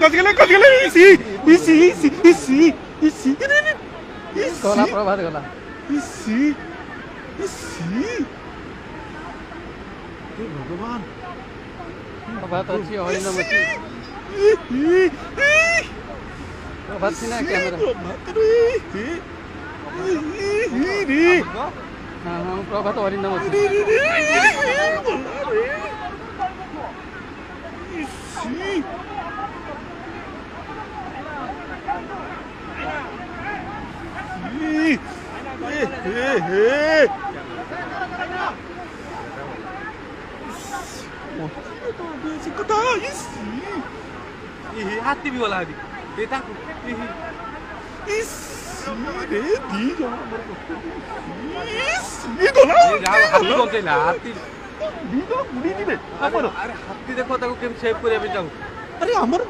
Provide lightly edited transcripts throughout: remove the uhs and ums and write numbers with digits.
ଗଜଗଲେ EC ଗଲା ପ୍ରଭାତ ଗଲା EC ଭଗବାନ ପ୍ରଭାତ ଅଛି ହରିଣ ଅଛି ପ୍ରଭାତ ସିନା କ୍ୟାମେରା ହଁ ହଁ ପ୍ରଭାତ ହରିଣ ଅଛି हाथी भी वाला बेटा हाथी देखो सेव कर जाऊ अरे आमर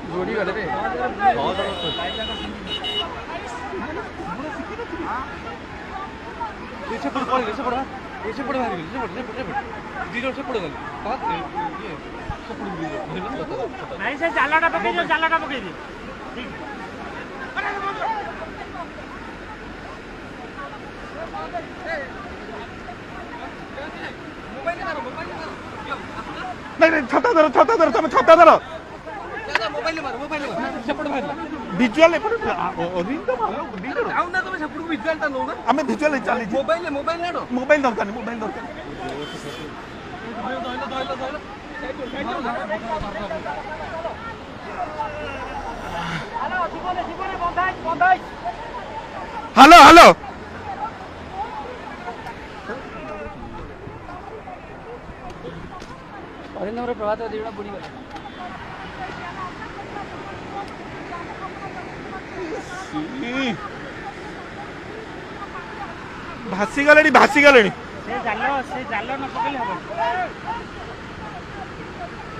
जोड़ी गले रे ऐसे पड़ बाहर जीरो से पड़ गल नहीं से जालाटा पकई दे ठीक नहीं छाता धरो तुम छाता धरो मोबाइल मार सेपड़ बाहर विजुअल रिंग तो मारो आउ ना तुम सेपड़ विजुअल ता लो ना हमें विजुअल चली मोबाइल ना मोबाइल दरकार हेलो हरिण प्रभात दिवना बुड़ी गला भासी गले से जाल न पकइले हबो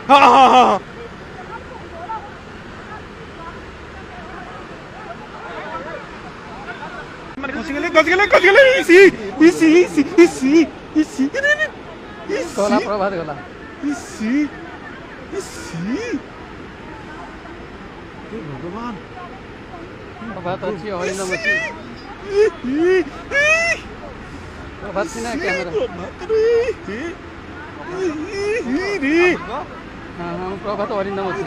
हाँ गजगले इसी गला प्रभात गला भगवान प्रभात अछि हरिण अछि प्रभात सिना क्यामेरा हाँ हाँ प्रभात हरिण अछि